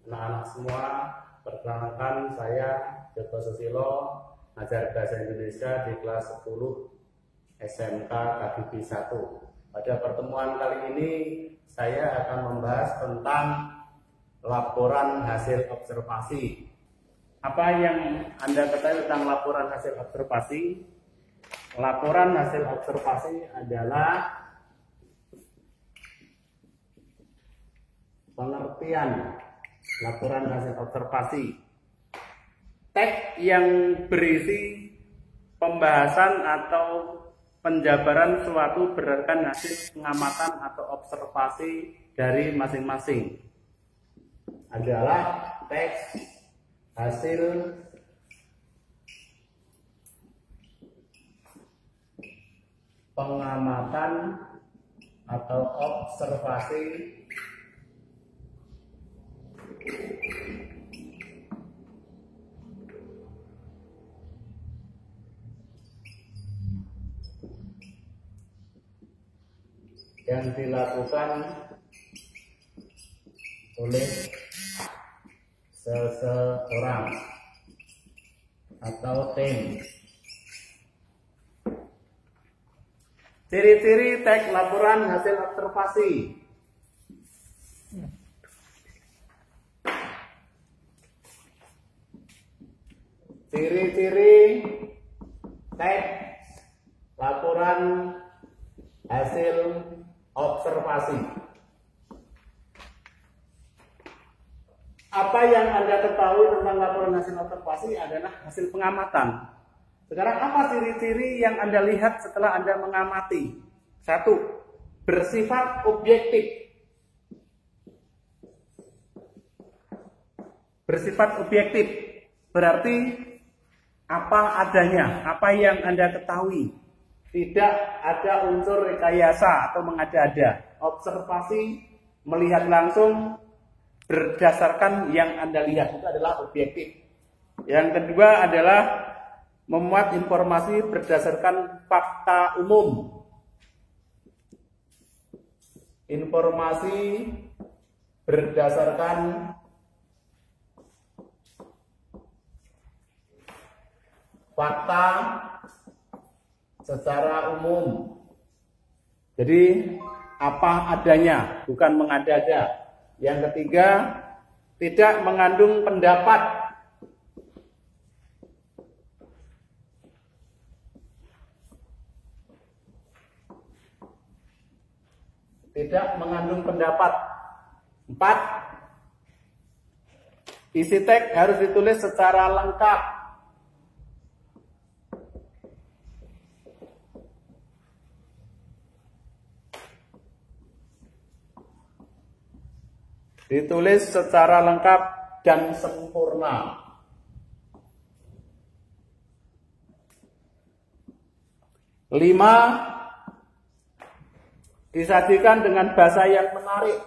anak-anak semua. Perkenalkan, saya Joko Susilo, ngajar bahasa Indonesia di kelas 10 SMK KGB 1. Pada pertemuan kali ini saya akan membahas tentang laporan hasil observasi. Apa yang Anda ketahui tentang laporan hasil observasi? Laporan hasil observasi adalah pengertian laporan hasil observasi, teks yang berisi pembahasan atau penjabaran suatu berdasarkan hasil pengamatan atau observasi dari masing-masing. Adalah teks hasil pengamatan atau observasi yang dilakukan oleh seseorang atau tim. Ciri-ciri teks laporan hasil observasi. Ciri-ciri teks laporan hasil observasi. Apa yang Anda ketahui tentang laporan hasil observasi adalah hasil pengamatan. Sekarang apa ciri-ciri yang Anda lihat setelah Anda mengamati? 1. Bersifat objektif. Bersifat objektif berarti apa adanya, apa yang Anda ketahui. Tidak ada unsur rekayasa atau mengada-ada. Observasi, melihat langsung berdasarkan yang Anda lihat, itu adalah objektif. Yang kedua adalah memuat informasi berdasarkan fakta umum. Informasi berdasarkan fakta secara umum. Jadi apa adanya, bukan mengada-ada. Yang ketiga, tidak mengandung pendapat. Tidak mengandung pendapat. 4. Isi teks harus ditulis secara lengkap. Ditulis secara lengkap dan sempurna. 5. Disajikan dengan bahasa yang menarik.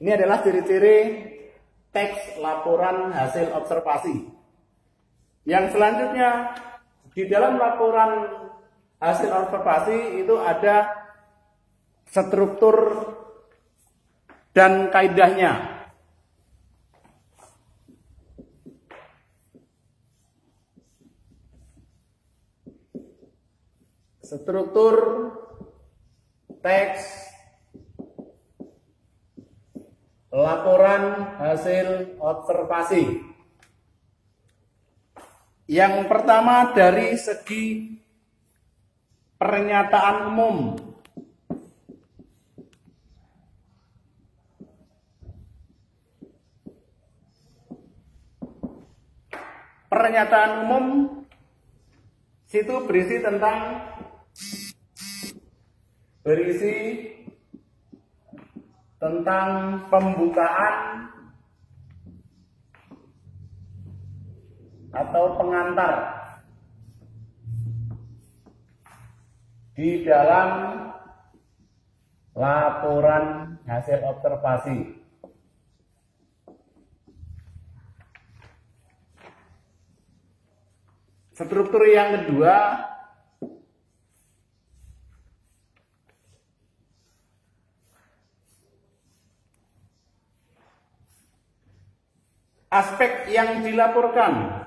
Ini adalah ciri-ciri teks laporan hasil observasi. Yang selanjutnya, di dalam laporan hasil observasi itu ada struktur dan kaidahnya. Struktur teks laporan hasil observasi. Yang pertama dari segi pernyataan umum. Pernyataan umum situ berisi tentang pembukaan atau pengantar di dalam laporan hasil observasi. Struktur yang kedua, aspek yang dilaporkan.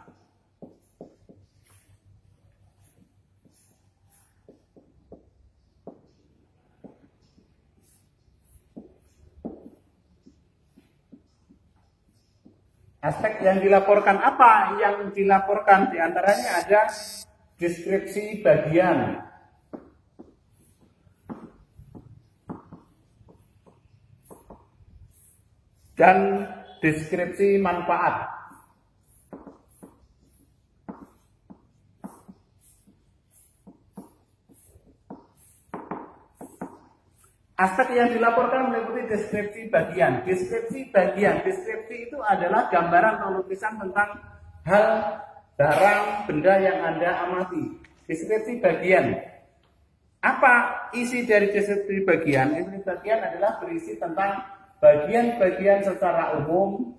Aspek yang dilaporkan, apa yang dilaporkan? Di antaranya ada deskripsi bagian, dan deskripsi manfaat. Aspek yang dilaporkan meliputi deskripsi bagian. Deskripsi bagian, deskripsi itu adalah gambaran atau lukisan tentang hal, barang, benda yang Anda amati. Deskripsi bagian. Apa isi dari deskripsi bagian? Deskripsi bagian adalah berisi tentang bagian-bagian secara umum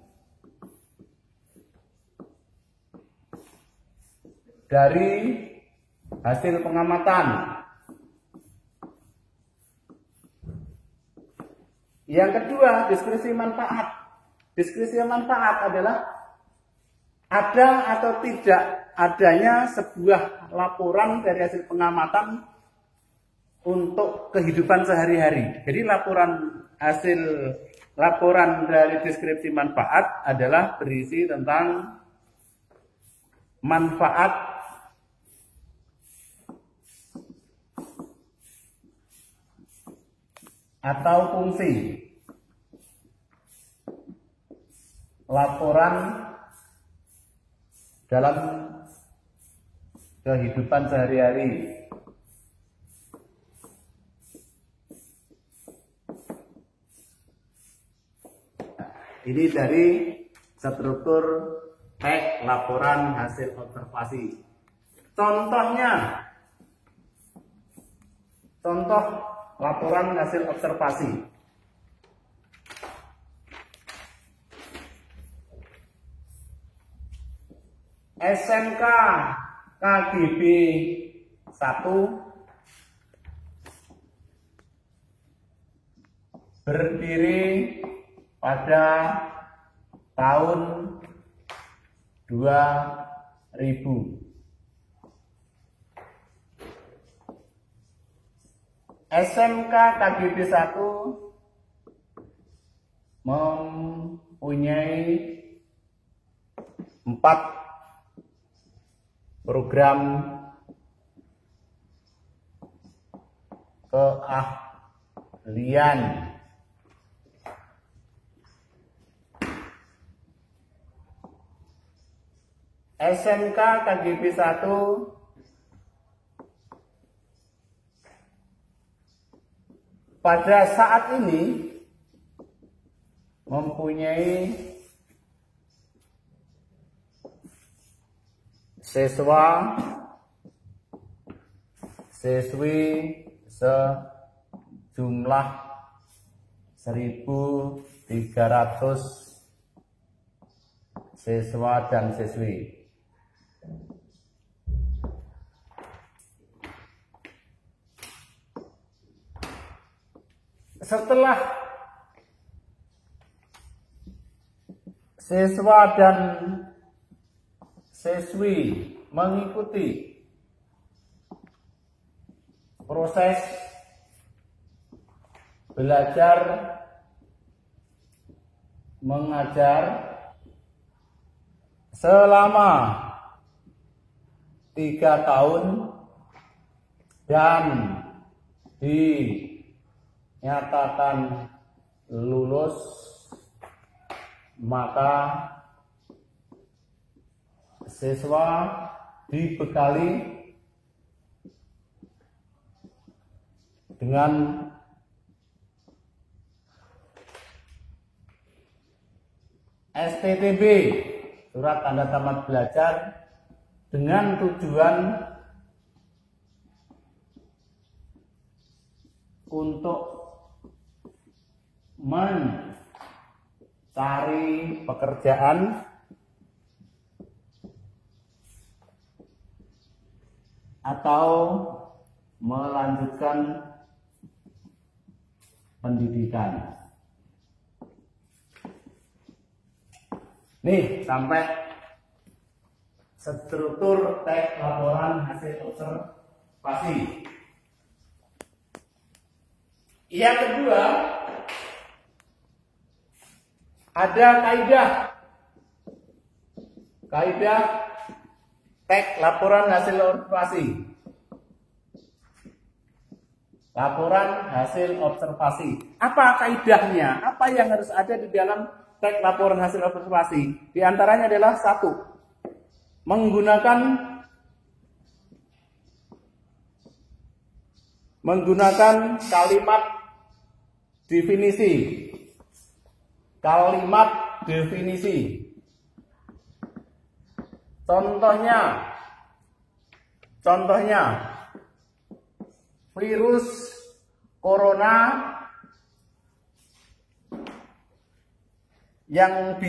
dari hasil pengamatan. Yang kedua, deskripsi manfaat. Deskripsi manfaat adalah ada atau tidak adanya sebuah laporan dari hasil pengamatan untuk kehidupan sehari-hari. Jadi laporan dari deskripsi manfaat adalah berisi tentang manfaat atau fungsi. Laporan dalam kehidupan sehari-hari. Ini dari struktur teks laporan hasil observasi. Contohnya, contoh laporan hasil observasi. SMK KGB 1 berdiri pada tahun 2000. SMK KGB 1 mempunyai 4 program keahlian. SMK KGB 1 pada saat ini mempunyai siswi sejumlah 1.300 siswa dan siswi. Setelah siswa dan siswi mengikuti proses belajar mengajar selama 3 tahun dan dinyatakan lulus, maka siswa dibekali dengan STTB, surat tanda tamat belajar, dengan tujuan untuk mencari pekerjaan atau melanjutkan pendidikan. Nih, sampai struktur teks laporan hasil observasi. Yang kedua, ada kaidah teks laporan hasil observasi. Laporan hasil observasi. Apa kaidahnya? Apa yang harus ada di dalam teks laporan hasil observasi? Di antaranya adalah 1. Menggunakan kalimat definisi. Kalimat definisi. Contohnya virus corona yang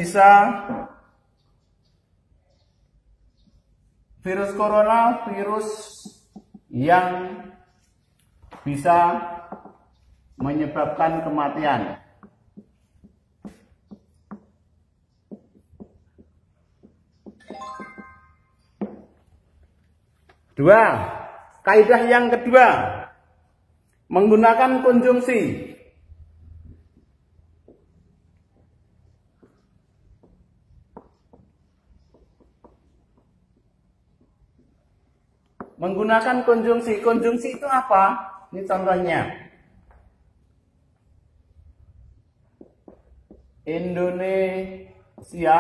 bisa menyebabkan kematian. Dua, kaidah yang kedua, menggunakan konjungsi. Menggunakan konjungsi. Konjungsi itu apa? Ini contohnya. Indonesia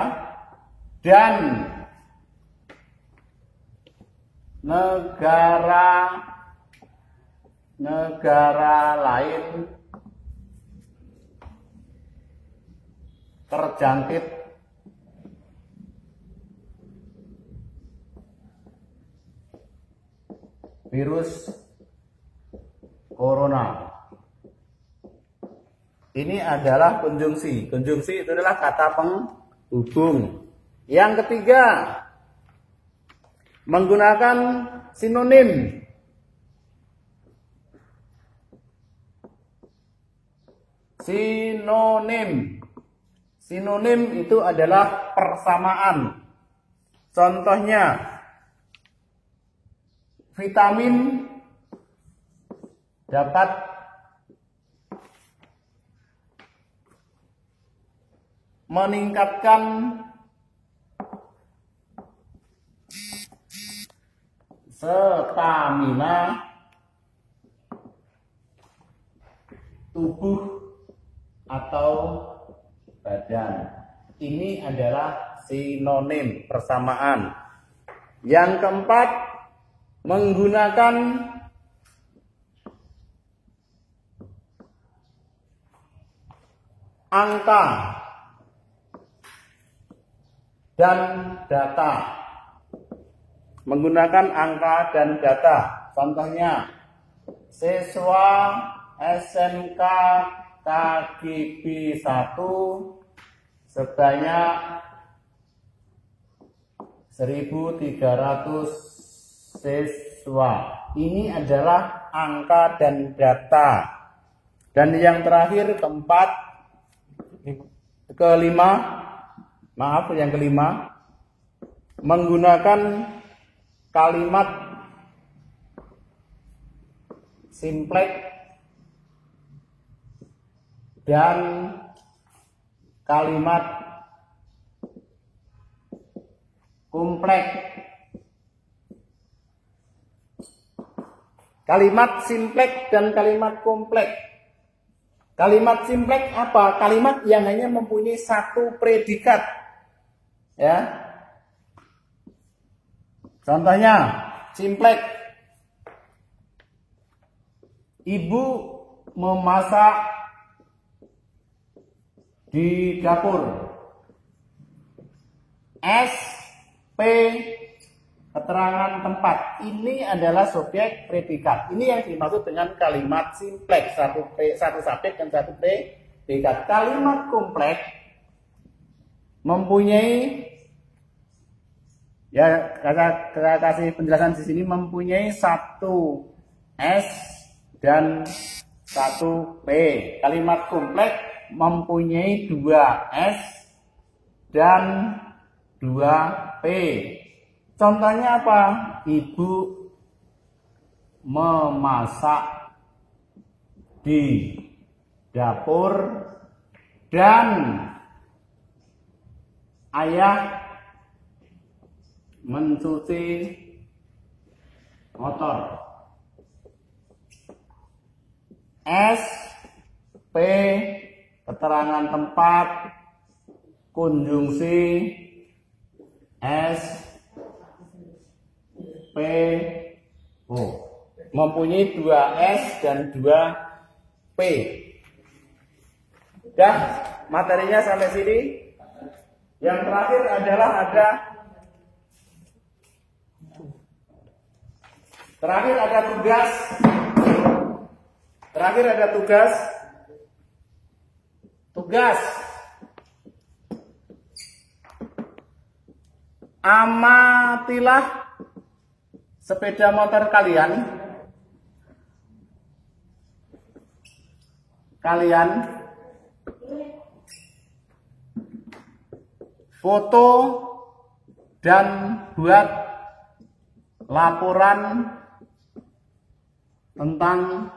dan negara lain terjangkit virus corona. Ini adalah konjungsi. Konjungsi itu adalah kata penghubung. Yang ketiga, menggunakan sinonim. Sinonim itu adalah persamaan. Contohnya, vitamin dapat meningkatkan stamina tubuh atau badan. Ini adalah sinonim, persamaan. Yang keempat, menggunakan angka dan data. Menggunakan angka dan data. Contohnya, siswa SMK KGB 1 sebanyak 1.300 siswa. Ini adalah angka dan data. Dan yang terakhir, yang kelima, menggunakan kalimat simpleks dan kalimat kompleks. Kalimat simpleks dan kalimat kompleks. Kalimat simpleks apa? Kalimat yang hanya mempunyai satu predikat. Ya. Contohnya, simpleks. Ibu memasak di dapur. SP, keterangan tempat. Ini adalah subjek predikat. Ini yang dimaksud dengan kalimat simpleks, satu subjek dan satu predikat. Kalimat kompleks mempunyai Ya, saya kasih penjelasan di sini mempunyai 1 S dan 1 P. Kalimat kompleks mempunyai 2 S dan 2 P. Contohnya apa? Ibu memasak di dapur dan ayah mencuci motor. S, P, keterangan tempat, konjungsi, S, P, O. Mempunyai 2 S dan 2 P. Dah, materinya sampai sini. Yang terakhir adalah ada tugas. Tugas. Amatilah sepeda motor kalian. Foto dan buat laporan tentang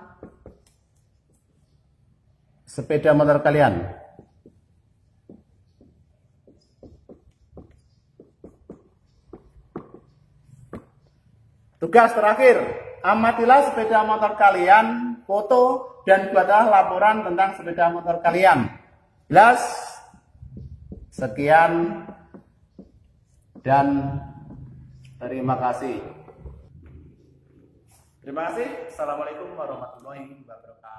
sepeda motor kalian. Tugas terakhir, amatilah sepeda motor kalian, foto dan buatlah laporan tentang sepeda motor kalian. Jelas? Sekian dan terima kasih. Assalamualaikum warahmatullahi wabarakatuh.